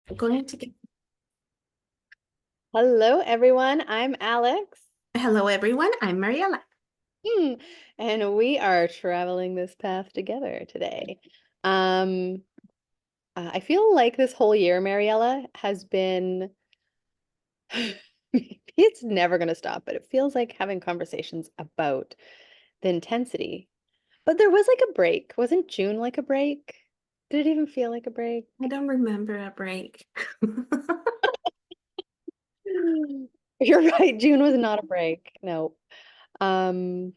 I'm going to get. Hello, everyone. I'm Alex. Hello, everyone. I'm Mariella. Hmm. And we are traveling this path together today. Um, I feel like this whole year, Mariella, has been, it's never going to stop, but it feels like having conversations about the intensity. But there was like a break. Wasn't June like a break? Did it even feel like a break? I don't remember a break. You're right. June was not a break. No. Um,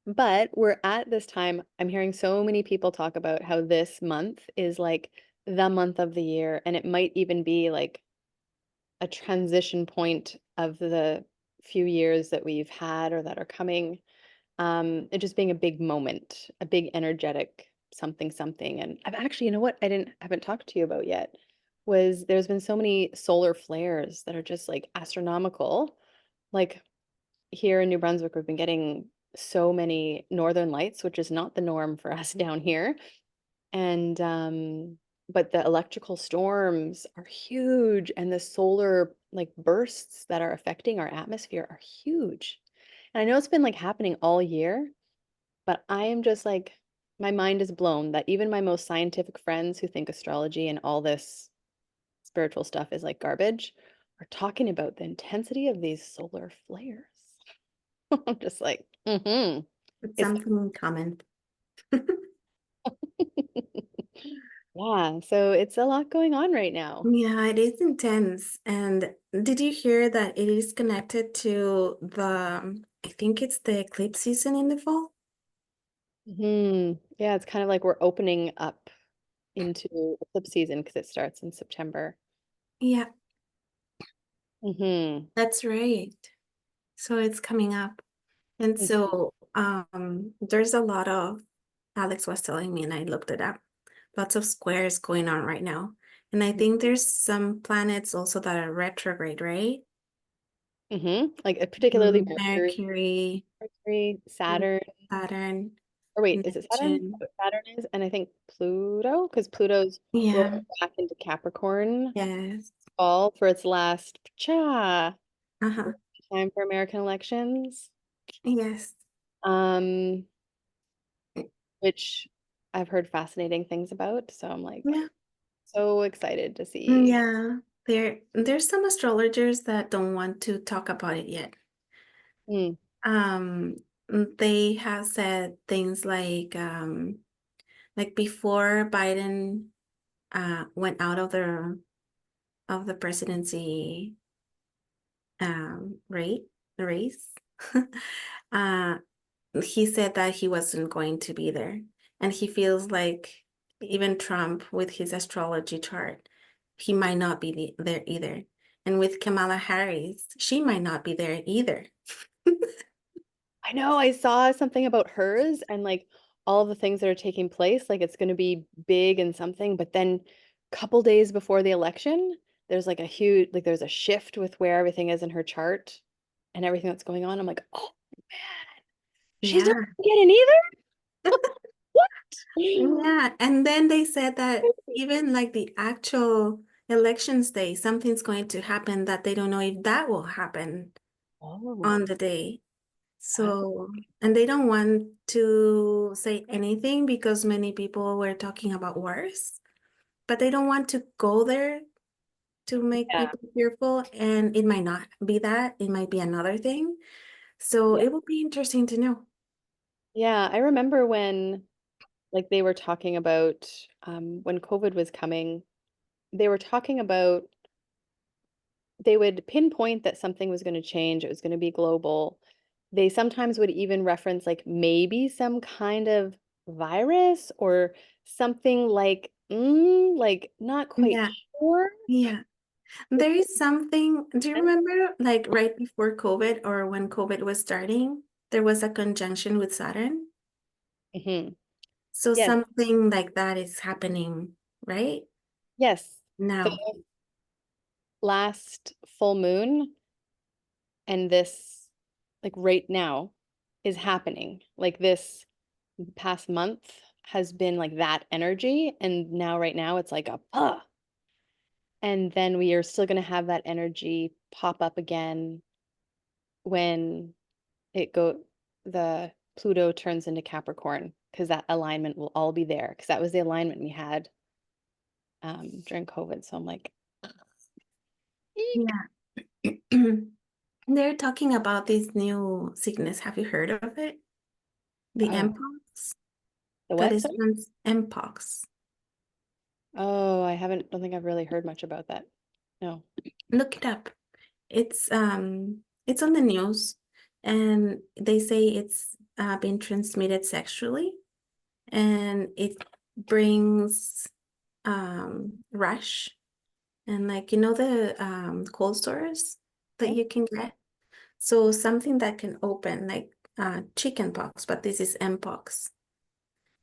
But we're at this time, I'm hearing so many people talk about how this month is like the month of the year, and it might even be like a transition point of the few years that we've had or that are coming. It just being a big moment, a big energetic something something. And I've actually, you know what, haven't talked to you about yet was there's been so many solar flares that are just like astronomical. Like here in New Brunswick, we've been getting so many northern lights, which is not the norm for us down here. And but the electrical storms are huge and the solar like bursts that are affecting our atmosphere are huge. And I know it's been like happening all year, but I am just like my mind is blown that even my most scientific friends who think astrology and all this spiritual stuff is like garbage are talking about the intensity of these solar flares. I'm just like, It's It's something in common. yeah, so it's a lot going on right now. Yeah, it is intense. And did you hear that it is connected to I think it's the eclipse season in the fall? Yeah, it's kind of like we're opening up into eclipse season because it starts in September. Yeah, hmm that's right. So it's coming up. And so there's a lot of, Alex was telling me, and I looked it up, lots of squares going on right now. And I think there's some planets also that are retrograde, right? Like particularly Mercury, Saturn, Saturn, or wait, is it Saturn? Neptune. Saturn is, and I think Pluto, because Pluto's Yeah, rolling back into Capricorn yes. fall for its last Uh-huh. time for American elections. Yes. Um, which I've heard fascinating things about. So I'm like Yeah. so excited to see. Yeah. There's some astrologers that don't want to talk about it yet. Mm, Um, they have said things like before Biden went out of the presidency rate race. uh he said that he wasn't going to be there. And he feels like even Trump, with his astrology chart, he might not be there either. And with Kamala Harris, she might not be there either. I know I saw something about hers and like all of the things that are taking place, like it's going to be big and something, but then a couple days before the election, there's like a huge, like there's a shift with where everything is in her chart and everything that's going on. I'm like, oh man, she's not Yeah. getting either. What? Yeah. And then they said that even like the actual elections day, something's going to happen that they don't know if that will happen on Oh, the day. that's So, and they don't want to say anything because many people were talking about wars, but they don't want to go there to make yeah, people fearful. And it might not be that, it might be another thing. So yeah, it will be interesting to know. yeah. I remember when like they were talking about when COVID was coming, they were talking about they would pinpoint that something was going to change, it was going to be global. They sometimes would even reference like maybe some kind of virus or something like not quite Yeah, sure. yeah. There is something, do you remember like right before COVID or when COVID was starting, there was a conjunction with Saturn? hmm So Yes, something like that is happening right yes. The now. last full moon and this like right now is happening. Like this past month has been like that energy and now right now it's like a And then we are still going to have that energy pop up again when it go the Pluto turns into Capricorn, because that alignment will all be there, because that was the alignment we had during COVID. So I'm like, eek. Yeah. They're talking about this new sickness. Have you heard of it? The Oh, mpox. the That what? is Sorry? mpox. Oh, I haven't, don't think I've really heard much about that. No. Look it up. It's on the news, and they say it's been transmitted sexually, and it brings rash, and like the cold sores that Yeah. you can get. So something that can open like chicken pox, but this is mpox.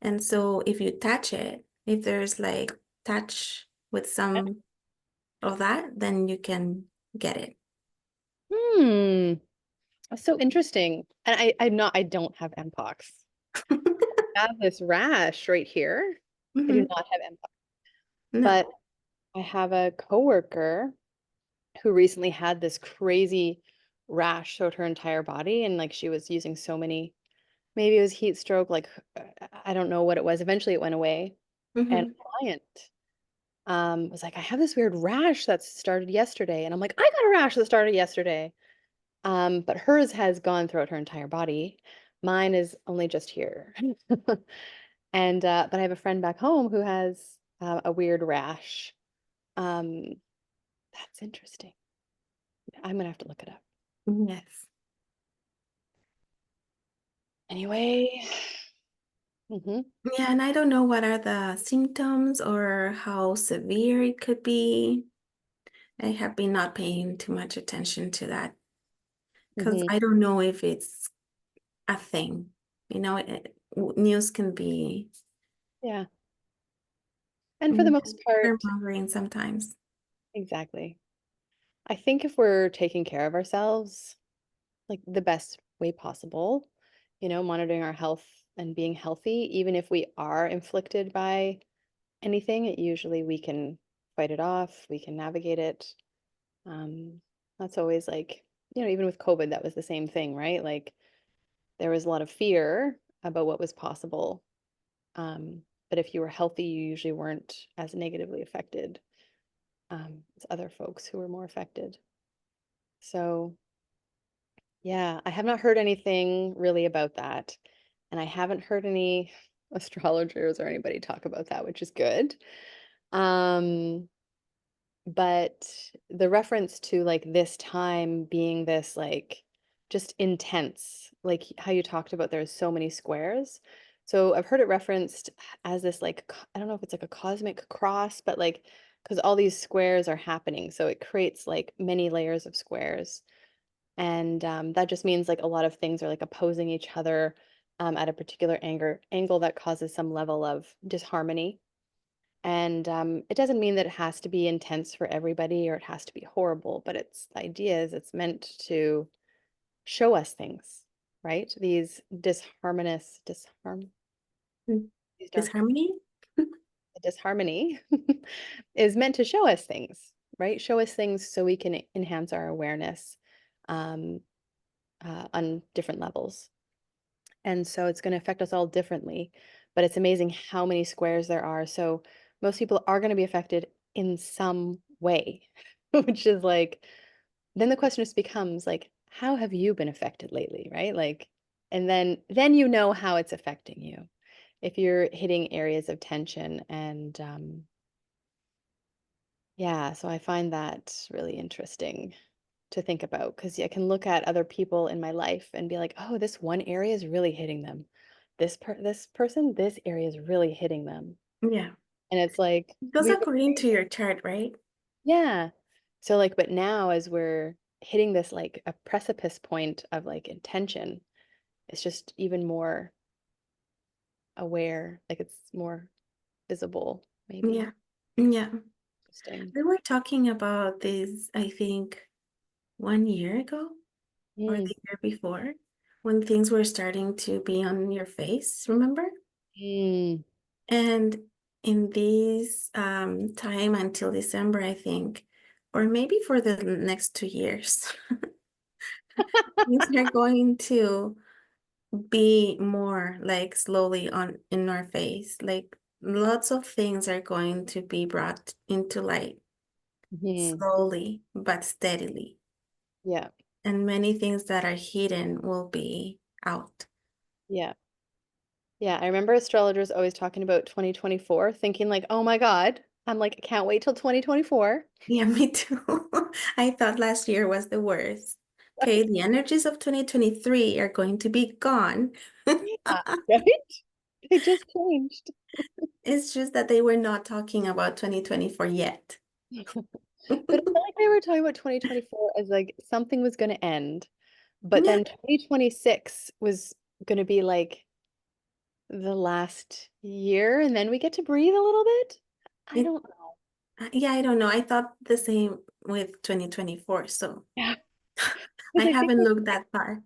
And so if you touch it, if there's like touch with some of that, then you can get it. Hmm. That's so interesting. And I don't have Mpox. I have this rash right here. I do Hmm. not have Mpox, No. but I have a coworker who recently had this crazy rash throughout her entire body, and like she was using so many, maybe it was heat stroke, like I don't know what it was. Eventually it went away. And Hmm. a client was like, I have this weird rash that started yesterday. And I'm like, I got a rash that started yesterday. But hers has gone throughout her entire body. Mine is only just here. And but I have a friend back home who has a weird rash. Um, that's interesting. I'm gonna have to look it up. Yes. Anyway, hmm Yeah, and I don't know what are the symptoms or how severe it could be. I have been not paying too much attention to that because hmm I don't know if it's a thing. News can be yeah. And for the most part, fear-mongering sometimes. exactly. I think if we're taking care of ourselves, like the best way possible, monitoring our health and being healthy, even if we are inflicted by anything, usually we can fight it off, we can navigate it. Um, that's always like, even with COVID, that was the same thing, right? Like there was a lot of fear about what was possible. But if you were healthy, you usually weren't as negatively affected as other folks who were more affected. So, yeah, I have not heard anything really about that. And I haven't heard any astrologers or anybody talk about that, which is good. Um, But the reference to, like, this time being this, like, just intense, like, how you talked about there's so many squares. So I've heard it referenced as this, like, I don't know if it's like a cosmic cross, but, like, because all these squares are happening, so it creates, like, many layers of squares, and, that just means, like, a lot of things are, like, opposing each other, at a particular angle that causes some level of disharmony. And it doesn't mean that it has to be intense for everybody or it has to be horrible, but the idea is it's meant to show us things, right? These Mm. these dark, Disharmony? disharmony is meant to show us things, right? Show us things so we can enhance our awareness um, on different levels. And so it's going to affect us all differently, but it's amazing how many squares there are. So most people are going to be affected in some way, which is like, then the question just becomes like, how have you been affected lately, right? Like, and then you know how it's affecting you. If you're hitting areas of tension and yeah, so I find that really interesting to think about because I can look at other people in my life and be like, "Oh, this one area is really hitting them. This person, this area is really hitting them." Yeah. And it's like It goes we according to your chart, right? yeah. So like but now as we're hitting this like a precipice point of like intention, it's just even more aware, like it's more visible maybe. Yeah. Yeah. Interesting. We were talking about this, I think, 1 year ago or Mm, the year before when things were starting to be on your face, remember? mm, And in this time until December, I think, or maybe for the next 2 years, things are going to be more like slowly on in our face. Like lots of things are going to be brought into light Mhm. slowly but steadily. Yeah. And many things that are hidden will be out. Yeah. Yeah. I remember astrologers always talking about 2024, thinking like, oh my God, I'm like, I can't wait till 2024. Yeah, me too. I thought last year was the worst. Okay, the energies of 2023 are going to be gone. Yeah, right? They just changed. It's just that they were not talking about 2024 yet. But it felt like they were talking about 2024 as like something was going to end, but Yeah, then 2026 was going to be like the last year, and then we get to breathe a little bit. I it, don't know. yeah, I don't know. I thought the same with 2024, so Yeah, I because haven't looked that far.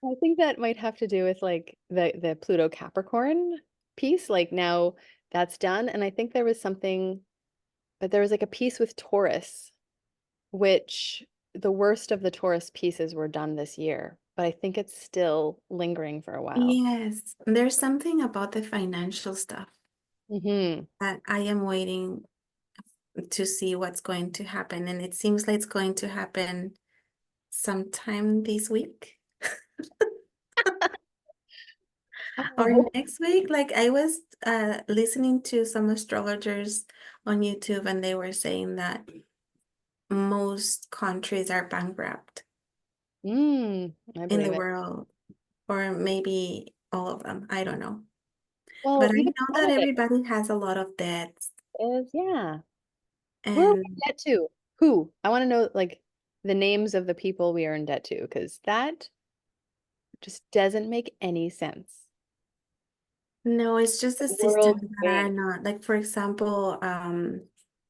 I think that might have to do with like the Pluto Capricorn piece. Like now that's done, and I think there was something, but there was like a piece with Taurus, which the worst of the Taurus pieces were done this year, but I think it's still lingering for a while. Yes, there's something about the financial stuff Hmm. that I am waiting to see what's going to happen, and it seems like it's going to happen sometime this week I or hope. next week. Like I was listening to some astrologers on YouTube, and they were saying that most countries are bankrupt I in believe the it. world, or maybe all of them. I don't know. Well, But I even know that Canada everybody has a lot of debts, is, yeah. Who are we in and debt to? Who? I want to know like the names of the people we are in debt to, because that just doesn't make any sense. no, it's just the The world systems that are bank. not, like for example,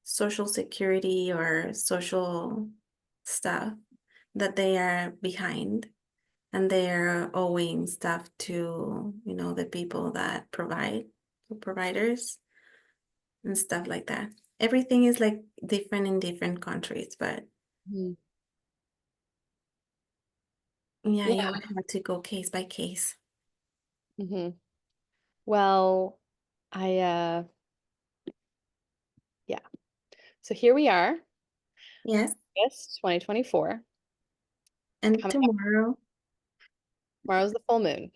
social security or social stuff that they are behind, and they're owing stuff to, the people that provide, the providers and stuff like that. Everything is like different in different countries, but Mhm. yeah, Yeah. you would have to go case by case. Hmm. Well, I yeah. So here we are, Yes, August 2024. and Coming up tomorrow tomorrow's the full moon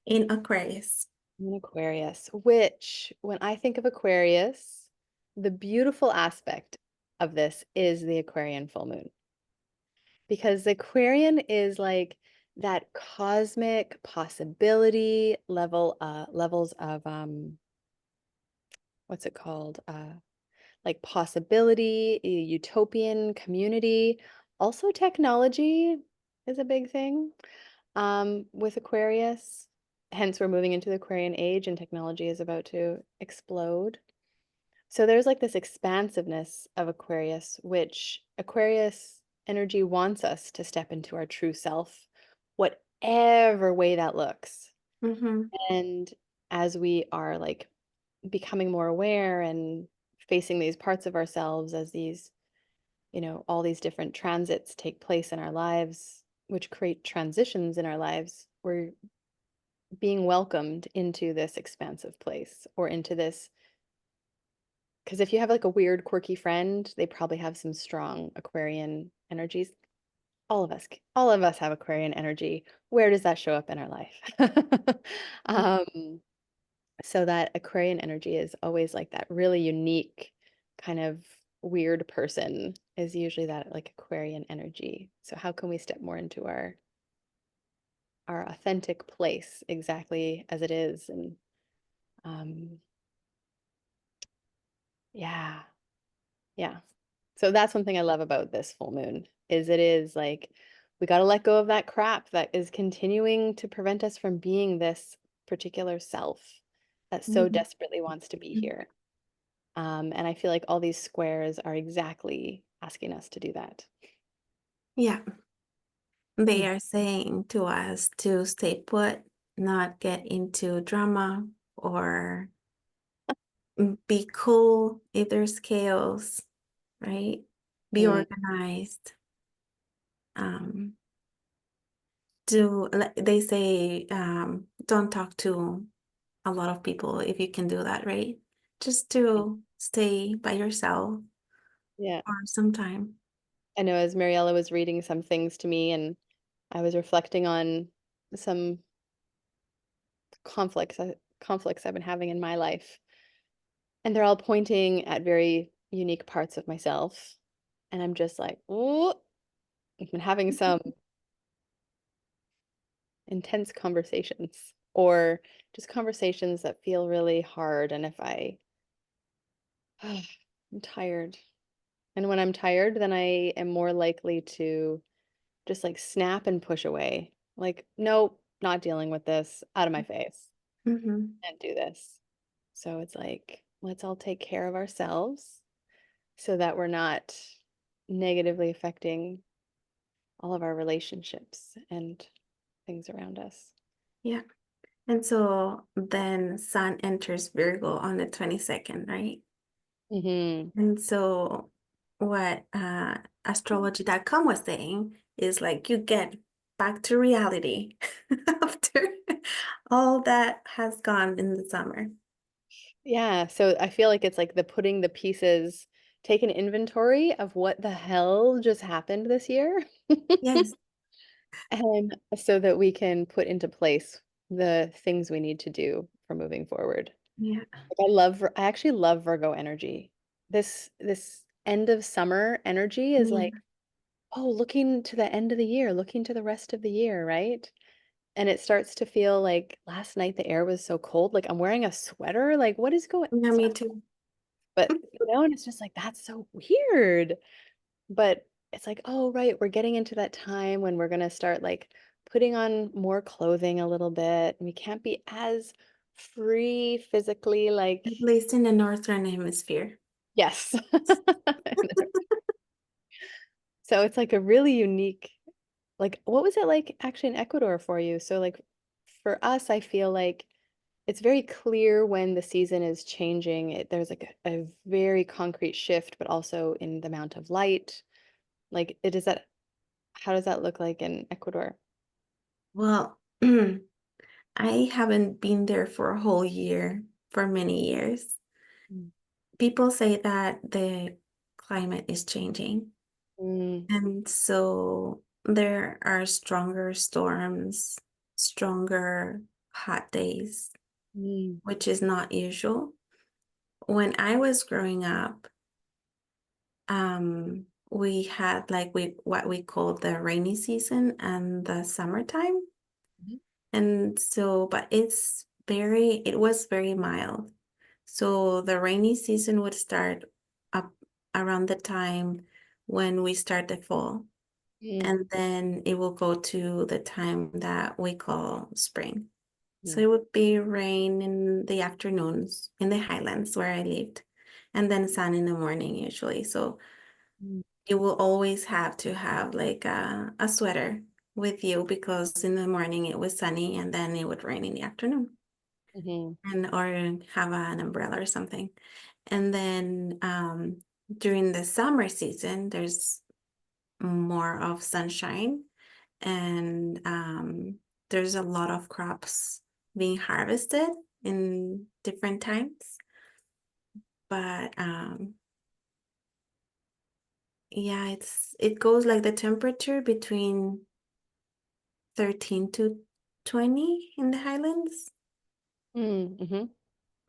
in Aquarius. in Aquarius, which when I think of Aquarius, the beautiful aspect of this is the Aquarian full moon. Because the Aquarian is like that cosmic possibility levels of what's it called? Like possibility, utopian community. Also technology is a big thing with Aquarius. Hence, we're moving into the Aquarian age and technology is about to explode. So there's like this expansiveness of Aquarius, which Aquarius energy wants us to step into our true self, whatever way that looks. Mm-hmm. And as we are like becoming more aware and facing these parts of ourselves as these, all these different transits take place in our lives, which create transitions in our lives, we're being welcomed into this expansive place or into this. Because if you have like a weird, quirky friend, they probably have some strong Aquarian energies. All of us have Aquarian energy. Where does that show up in our life? um, so that Aquarian energy is always like that really unique kind of weird person is usually that like Aquarian energy. So how can we step more into our authentic place exactly as it is? And um, yeah, yeah. So that's one thing I love about this full moon is it is like we got to let go of that crap that is continuing to prevent us from being this particular self that so Mm-hmm. desperately wants to be here. And I feel like all these squares are exactly asking us to do that. Yeah, they Mm. are saying to us to stay put, not get into drama or be cool if there's chaos, right? Be Mm, organized. Um, do like they say, don't talk to a lot of people if you can do that, right? Just to stay by yourself yeah. for some time. I know as Mariella was reading some things to me and I was reflecting on some conflicts I've been having in my life. And they're all pointing at very unique parts of myself. And I'm just like, oh, I've been having some intense conversations or just conversations that feel really hard. And if I'm tired. And when I'm tired, then I am more likely to just like snap and push away. Like, nope, not dealing with this, out of my face. Mm-hmm. Can't do this. So it's like, let's all take care of ourselves so that we're not negatively affecting all of our relationships and things around us. Yeah. And so then Sun enters Virgo on the 22nd, right? Hmm. And so what astrology.com was saying is like you get back to reality after all that has gone in the summer. Yeah. So I feel like it's like the putting the pieces, take an inventory of what the hell just happened this year. Yes. And so that we can put into place the things we need to do for moving forward. Yeah. Like I actually love Virgo energy. This end of summer energy is Yeah. like, oh, looking to the end of the year, looking to the rest of the year, right? And it starts to feel like last night the air was so cold, like I'm wearing a sweater, like what is going Yeah, so me too. but and it's just like that's so weird. But it's like, oh, right, we're getting into that time when we're gonna start like putting on more clothing a little bit. And we can't be as free physically, like At least in the northern hemisphere. yes. So it's like a really unique, like, what was it like actually in Ecuador for you? So, like, for us, I feel like it's very clear when the season is changing. There's like a very concrete shift, but also in the amount of light. Like, it is that, how does that look like in Ecuador? Well, I haven't been there for a whole year for many years. Mm. People say that the climate is changing. Mm, And so there are stronger storms, stronger hot days, mm, which is not usual. When I was growing up, we had like we what we call the rainy season and the summertime. mhm, And so, but it was very mild. So the rainy season would start up around the time when we start the fall. mm, And then it will go to the time that we call spring. So mm, it would be rain in the afternoons in the highlands where I lived, and then sun in the morning usually. So mm, you will always have to have like a sweater with you because in the morning it was sunny and then it would rain in the afternoon mhm, and or have an umbrella or something. And then during the summer season, there's more of sunshine and there's a lot of crops being harvested in different times. But yeah, it goes like the temperature between 13 to 20 in the highlands. mm, mhm,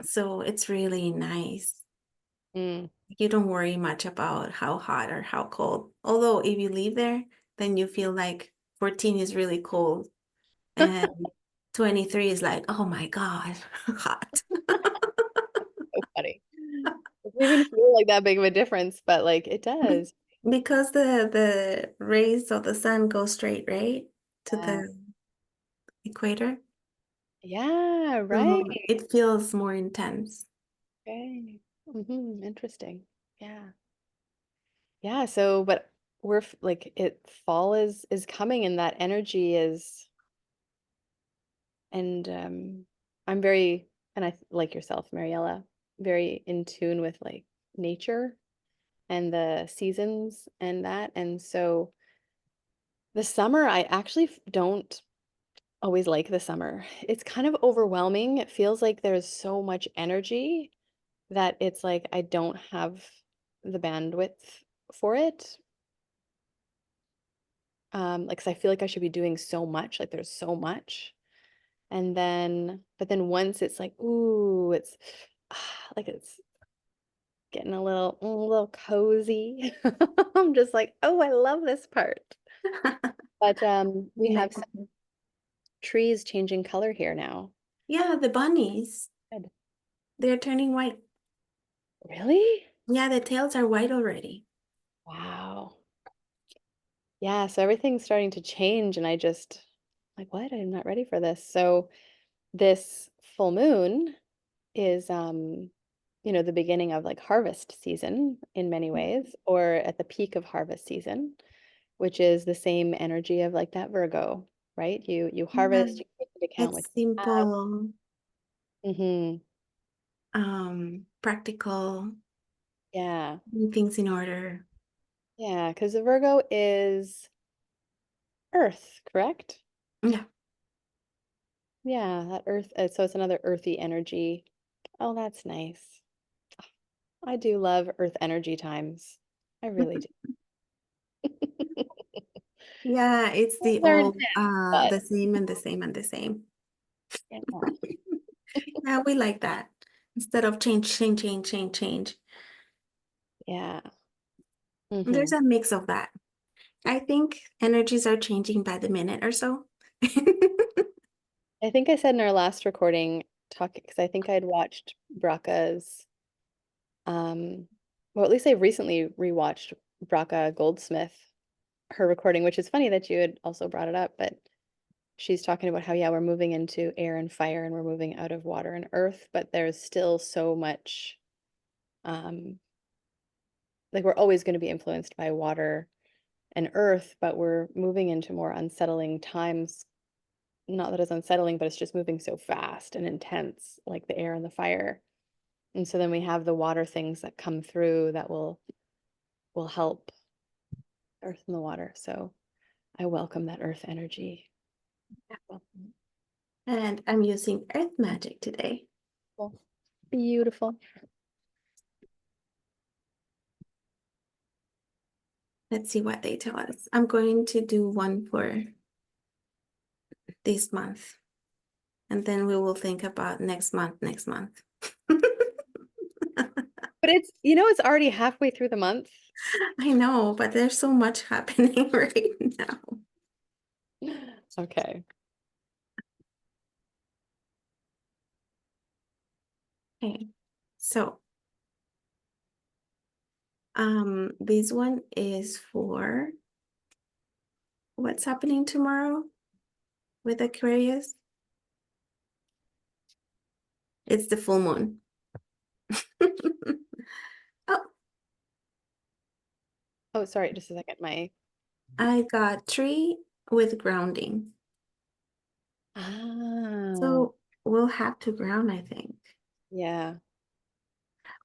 So it's really nice. mm. You don't worry much about how hot or how cold. Although if you live there, then you feel like 14 is really cold and 23 is like, oh my God, hot. So funny. It doesn't even feel like that big of a difference, but like it Be- does. Because the rays of the sun go straight, right, to Yeah. the equator. Yeah, right. So it feels more intense. Okay. Interesting. Yeah. Yeah, so but like it fall is coming and that energy is and I'm very and like yourself, Mariella. very in tune with like nature and the seasons and that. And so the summer, I actually don't always like the summer. It's kind of overwhelming. It feels like there's so much energy that it's like I don't have the bandwidth for it. Like, 'cause I feel like I should be doing so much, like there's so much. And then, but then once it's like, ooh, it's like it's getting a little cozy. I'm just like, oh, I love this part. But we Yeah. have some trees changing color here now. Yeah, the bunnies, Good. they're turning white. Really? Yeah, the tails are white already. Wow. Yeah, so everything's starting to change and I just like, what? I'm not ready for this. So this full moon is the beginning of like harvest season in many ways, or at the peak of harvest season, which is the same energy of like that Virgo, right? You Yeah, harvest, you take into account what it's you have. simple, Hmm. practical, Yeah. doing things in order. Yeah, because the Virgo is Earth, correct? Yeah. Yeah, that Earth. So it's another earthy energy. Oh, that's nice. I do love Earth energy times. I really do. Yeah, it's the They're old, intense, but the same and the same and the same. yeah. Yeah, we like that. Instead of change, change, change, change, change. Yeah. There's Hmm. a mix of that. I think energies are changing by the minute or so. I think I said in our last recording, talking because I think I'd watched Braca's, um, well, at least I recently rewatched Braca Goldsmith, her recording, which is funny that you had also brought it up, but she's talking about how, yeah, we're moving into air and fire and we're moving out of water and earth, but there's still so much, um, like we're always going to be influenced by water and earth, but we're moving into more unsettling times. Not that it's unsettling, but it's just moving so fast and intense, like the air and the fire. And so then we have the water things that come through that will help earth and the water. So I welcome that earth energy. Welcome. And I'm using earth magic today. Cool. Beautiful. Let's see what they tell us. I'm going to do one for this month, and then we will think about next month, next month. But it's already halfway through the month. I know, but there's so much happening right now. Okay. Okay, so this one is for what's happening tomorrow with Aquarius. It's the full moon. Oh, Oh, sorry, just a second. My I got tree with grounding. Oh, So we'll have to ground, I think. yeah.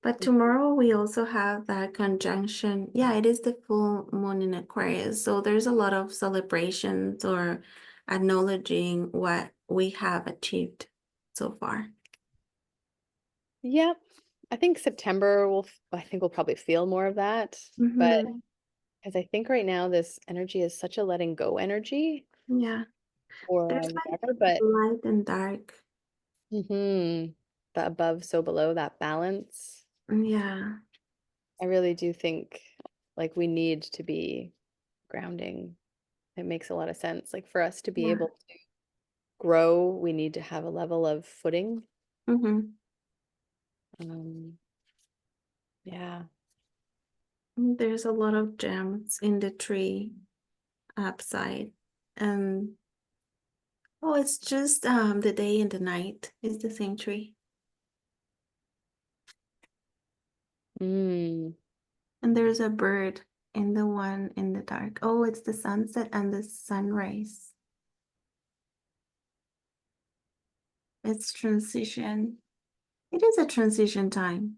But tomorrow we also have that conjunction. Yeah, it is the full moon in Aquarius. So there's a lot of celebrations or acknowledging what we have achieved so far. Yep. I think September I think we'll probably feel more of that. But Mm-hmm. because I think right now this energy is such a letting go energy Yeah. or There's like whatever, but light and dark. the above, so below, that balance. Yeah. I really do think like we need to be grounding. It makes a lot of sense. Like for us to be Yeah. able to grow, we need to have a level of footing. Mm-hmm. Um, yeah. There's a lot of gems in the tree upside. And oh, it's just the day and the night is the same tree. Mm. And there's a bird in the one in the dark. Oh, it's the sunset and the sunrise. It's transition. It is a transition time.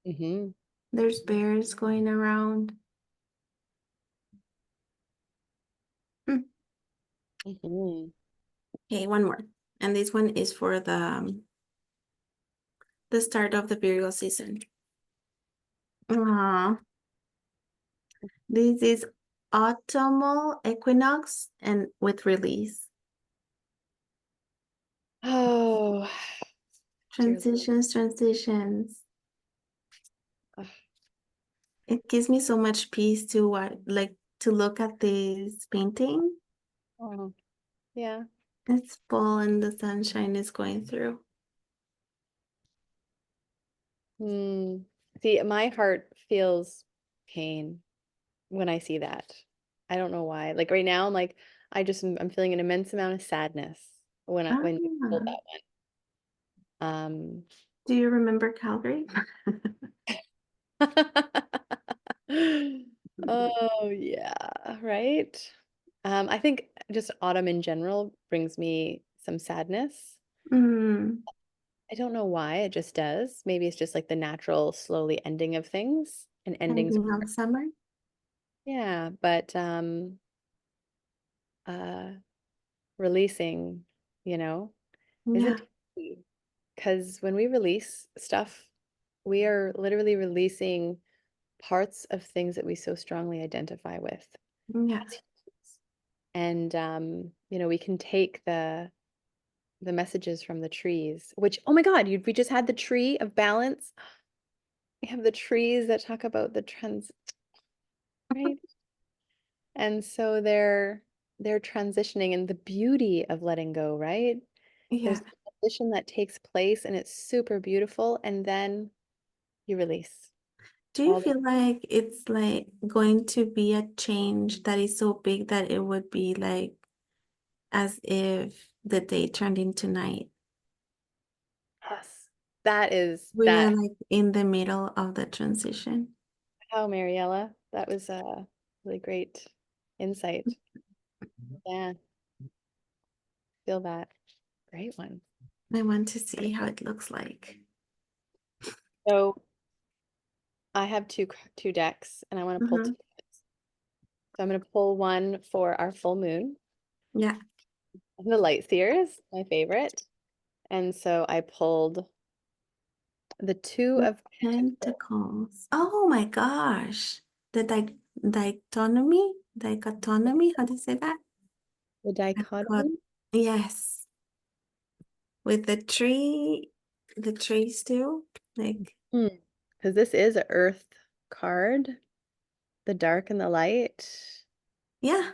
Hmm. There's bears going around. Hmm. Hmm. Okay, one more. And this one is for the start of the Virgo season. Uh, this is autumnal equinox and with release. Oh, dear. Transitions, transitions. Ugh. It gives me so much peace to like to look at this painting. Oh, yeah. It's fall and the sunshine is going through. Mm. See, my heart feels pain when I see that. I don't know why. Like right now, I'm like, I'm feeling an immense amount of sadness when you pulled Ah, that one. do you remember Calgary? Oh yeah, right. I think just autumn in general brings me some sadness. Mm, I don't know why, it just does. Maybe it's just like the natural slowly ending of things and endings. ending of summer. Yeah, but uh releasing, you know, is Yeah, it because when we release stuff, we are literally releasing parts of things that we so strongly identify with yeah, as humans. And we can take the messages from the trees, which, oh my God, we just had the tree of balance. We have the trees that talk about the trends, right? And so they're transitioning and the beauty of letting go, right? There's yeah. a transition that takes place and it's super beautiful, and then you release Do you all the feel like it's like going to be a change that is so big that it would be like as if the day turned into night? yes. That is We are that. like in the middle of the transition. How, Mariella? That was a really great insight. Yeah, feel that. Great one. I want to see how it looks like. So I have two decks and I want to pull Uh-huh. two. So I'm going to pull one for our full moon. Yeah. The light seers, my favorite. And so I pulled the two The of pentacles, Pentacles. Oh my gosh. The dichotomy, how do you say that? the Got, dichotomy. yes. With the trees too. Like, Because this is a earth card, the dark and the light. yeah.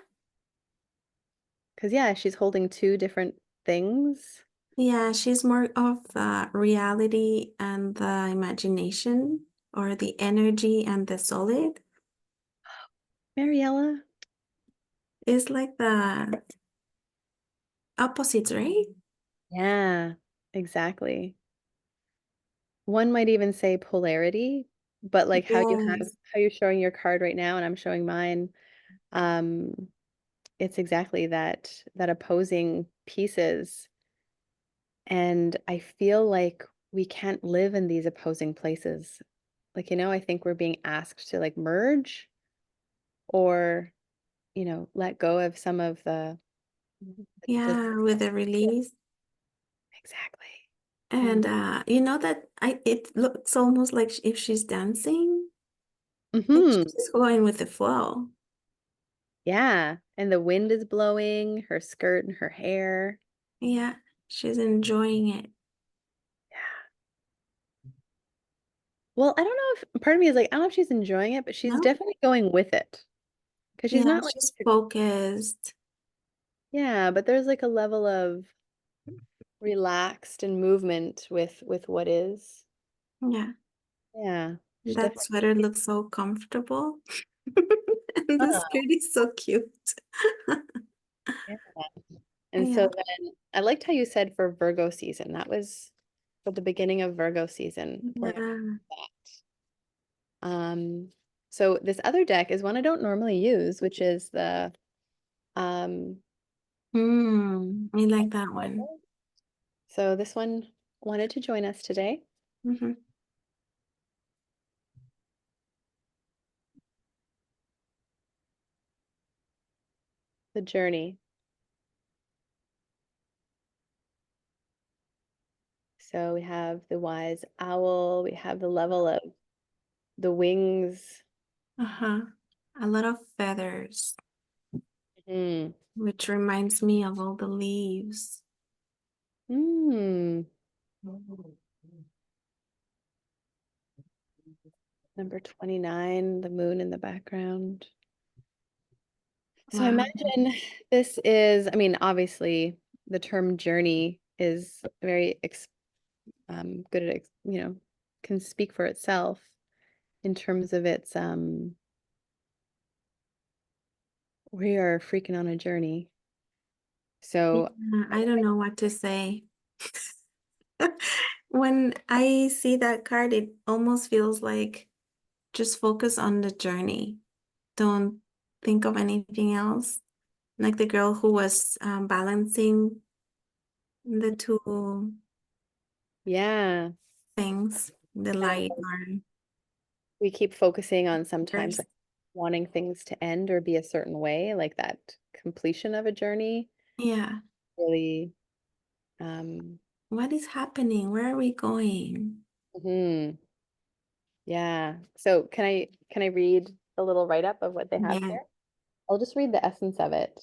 Because yeah, she's holding two different things. Yeah, she's more of the reality and the imagination or the energy and the solid. Mariella. It's like the opposites, right? Yeah, exactly. One might even say polarity, but like Yes. how you're showing your card right now and I'm showing mine, um, it's exactly that opposing pieces. And I feel like we can't live in these opposing places. Like, I think we're being asked to like merge or, let go of some of the Yeah, with the release. exactly. And And you know that it looks almost like if she's dancing. Like she's hmm just going with the flow. yeah, and the wind is blowing her skirt and her hair. Yeah, she's enjoying it. Yeah. Well, I don't know if part of me is like, I don't know if she's enjoying it, but she's No? definitely going with it. Because she's Yeah, not like, she's focused. yeah, but there's like a level of relaxed and movement with what is. Yeah, Yeah, she that definitely. sweater looks so comfortable. And the Oh, skirt is so cute. yeah. And so Yeah. then I liked how you said for Virgo season. That was for the beginning of Virgo season. We're gonna Yeah. do that. So this other deck is one I don't normally use, which is the um I like that one. so this one wanted to join us today. Mm-hmm. The journey. So we have the wise owl, we have the level of the wings. Uh-huh. A lot of feathers, Mm. which reminds me of all the leaves. Mm. Number 29, the moon in the background. So I Wow. imagine this is, I mean, obviously the term journey is very good at, can speak for itself in terms of its, we are freaking on a journey. So, Yeah, I don't know what to say. When I see that card, it almost feels like just focus on the journey. Don't think of anything else. Like the girl who was balancing the two yeah, things, the kind of light or we keep focusing on sometimes there's, like wanting things to end or be a certain way, like that completion of a journey yeah. really, um, What is happening? Where are we going? mhm, yeah. So can I read a little write-up of what they have Yeah. here? I'll just read the essence of it,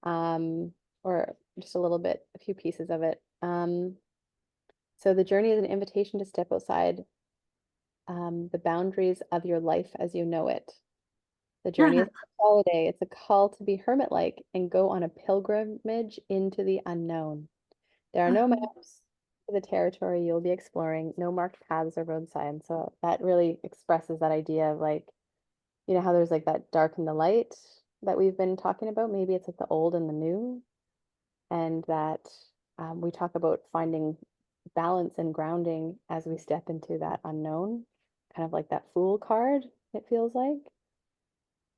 um, or just a little bit, a few pieces of it. So the journey is an invitation to step outside the boundaries of your life as you know it. The journey is a holiday. It's a call to be hermit-like and go on a pilgrimage into the unknown. There are no maps to the territory you'll be exploring, no marked paths or road signs. So that really expresses that idea of like, how there's like that dark and the light that we've been talking about. Maybe it's like the old and the new, and that we talk about finding balance and grounding as we step into that unknown, kind of like that Fool card, it feels like.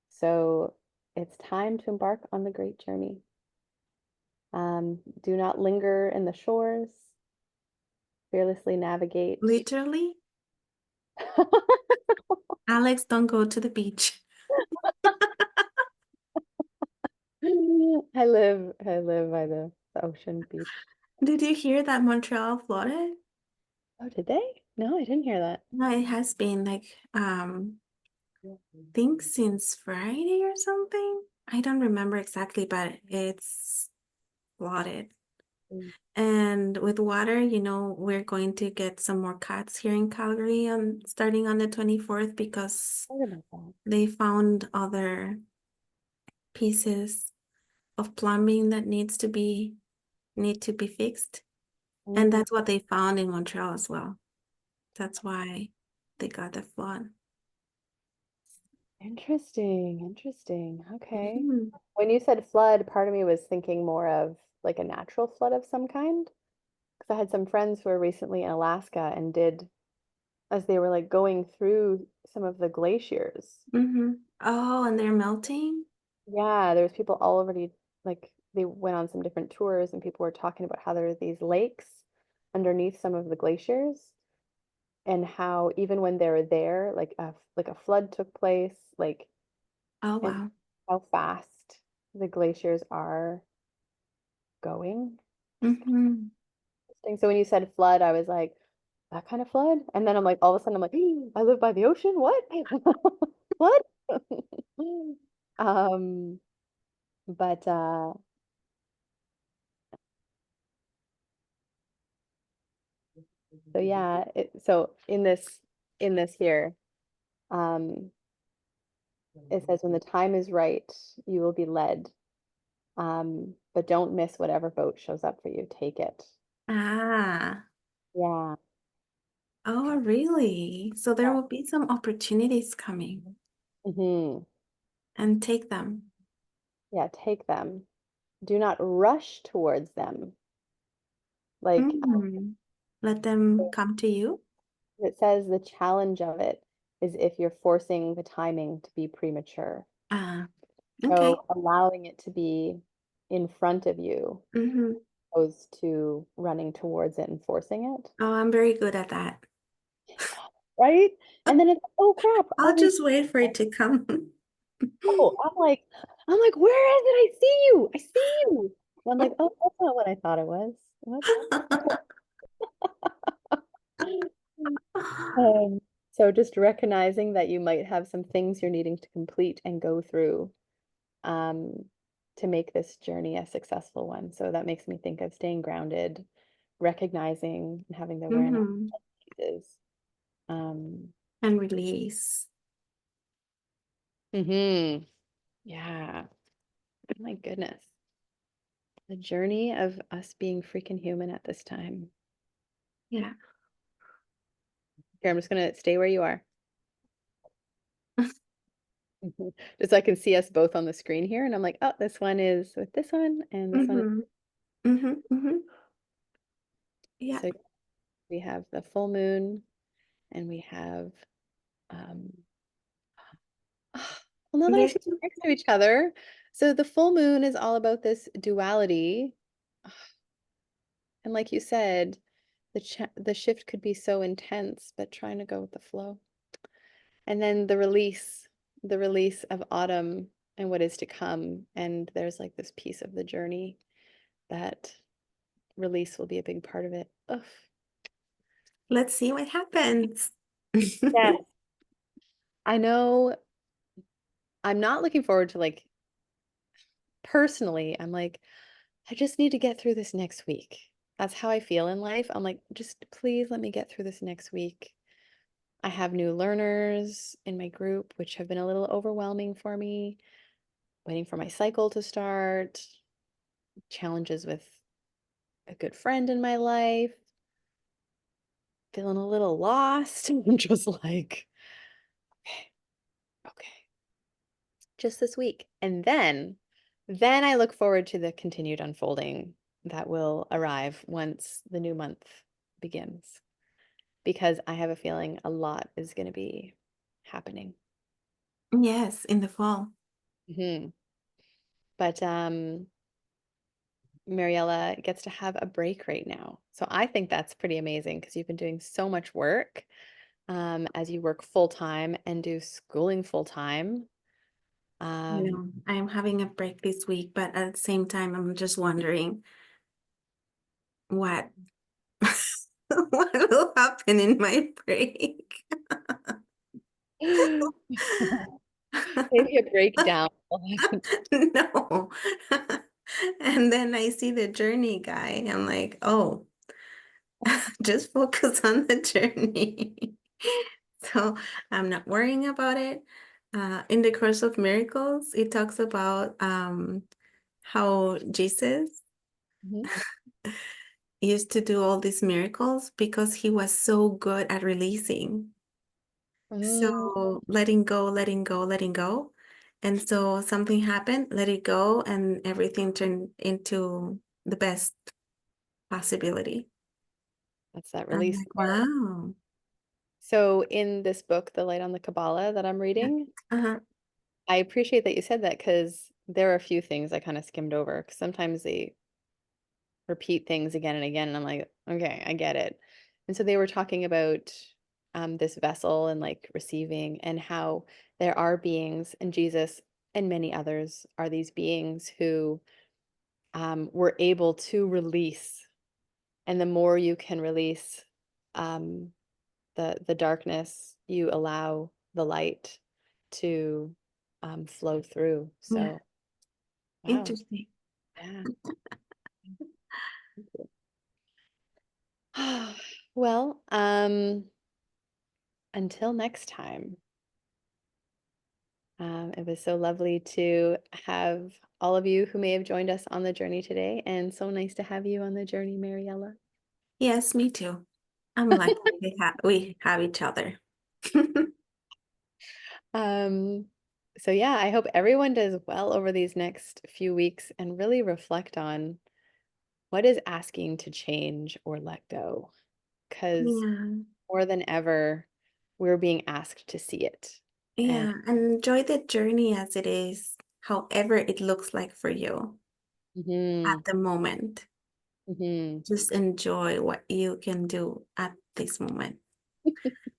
So it's time to embark on the great journey. Do not linger in the shores, fearlessly navigate. Literally, Alex, don't go to the beach. I live by the ocean beach. Did you hear that Montreal flooded? Oh, did they? No, I didn't hear that. No, it has been like think since Friday or something. I don't remember exactly, but it's flooded. Mm, And with water, we're going to get some more cuts here in Calgary on starting on the 24th because heard about that. they found other pieces of plumbing that need to be fixed. And Mm, that's what they found in Montreal as well. That's why they got the flood. interesting, interesting. Okay. Mhm. When you said flood, part of me was thinking more of like a natural flood of some kind. Because I had some friends who were recently in Alaska and did, as they were like going through some of the glaciers. Oh, and they're melting? Yeah, there was people all already like they went on some different tours and people were talking about how there are these lakes underneath some of the glaciers and how even when they were there, like a flood took place, like Oh, and wow. how fast the glaciers are going. Just Mm-hmm. interesting. So when you said flood, I was like, that kind of flood? And then I'm like, all of a sudden I'm like, I live by the ocean? What? What? Um, but so yeah, so in this here, um, it says when the time is right, you will be led. But don't miss whatever boat shows up for you. Take it. Ah, Yeah. oh, really? So there will be some opportunities coming Hmm. and take them. Yeah, take them. Do not rush towards them. Like Mm. Let them come to you. it says, the challenge of it is if you're forcing the timing to be premature. Ah, okay. So allowing it to be in front of you Mm-hmm. opposed to running towards it and forcing it. Oh, I'm very good at that. right? And then it's, oh crap, I'll just wait for it to come. oh, I'm like, where is it? I see you. I see you. And I'm like, oh, that's not what I thought it was. Whoops. Um, so just recognizing that you might have some things you're needing to complete and go through um, to make this journey a successful one. So that makes me think of staying grounded, recognizing and having the awareness Hmm. is. Um, And release. yeah. Oh my goodness. The journey of us being freaking human at this time. Yeah. Here, I'm just gonna stay where you are. Just so I can see us both on the screen here. And I'm like, oh, this one is with this one, and this one is. Mm-hmm. Mm-hmm. Mm-hmm. Yeah. So we have the full moon and we have um well, now that I Yes. see them next to each other. So the full moon is all about this duality. And like you said, the shift could be so intense, but trying to go with the flow. And then the release of autumn and what is to come. And there's like this piece of the journey that release will be a big part of it. Ugh. Let's see what happens. Yes. I know I'm not looking forward to like personally, I'm like, I just need to get through this next week. That's how I feel in life. I'm like, just please let me get through this next week. I have new learners in my group, which have been a little overwhelming for me, waiting for my cycle to start, challenges with a good friend in my life, feeling a little lost. I'm just like, okay, okay, just this week. And then I look forward to the continued unfolding that will arrive once the new month begins, because I have a feeling a lot is going to be happening. Yes, in the fall. Hmm. But Mariella gets to have a break right now. So I think that's pretty amazing because you've been doing so much work as you work full time and do schooling full time. You Um, know, I'm having a break this week, but at the same time, I'm just wondering what what will happen in my break. maybe a breakdown. No. And then I see the journey guy. I'm like, oh, just focus on the journey. So I'm not worrying about it. In the Course of Miracles, it talks about how Jesus Mhm. used to do all these miracles because he was so good at releasing. Mm, So letting go, letting go, letting go. And so something happened, let it go, and everything turned into the best possibility. that's that I'm release. like, wow. So in this book, The Light on the Kabbalah that I'm Yeah. reading, Uh-huh. I appreciate that you said that because there are a few things I kind of skimmed over because sometimes they repeat things again and again, and I'm like, okay, I get it. And so they were talking about this vessel and like receiving and how there are beings, and Jesus and many others are these beings who were able to release. And the more you can release um, the darkness, you allow the light to flow through. Yeah. So, wow. Interesting. Yeah. Well, until next time, it was so lovely to have all of you who may have joined us on the journey today, and so nice to have you on the journey, Mariella. Yes, me too. I'm lucky we have each other. Um, so yeah, I hope everyone does well over these next few weeks and really reflect on what is asking to change or let go. Because Yeah. more than ever, we're being asked to see it. And Yeah. And enjoy the journey as it is, however it looks like for you at mhm, the moment. mhm. Just enjoy what you can do at this moment.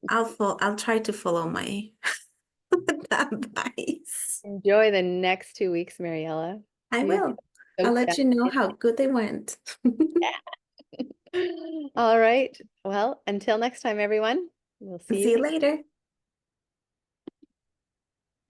I'll try to follow my advice. Enjoy the next 2 weeks, Mariella. I You get will. I'll soaked let down. you know how good they went. All right. Well, until next time, everyone. We'll see you See you again. later.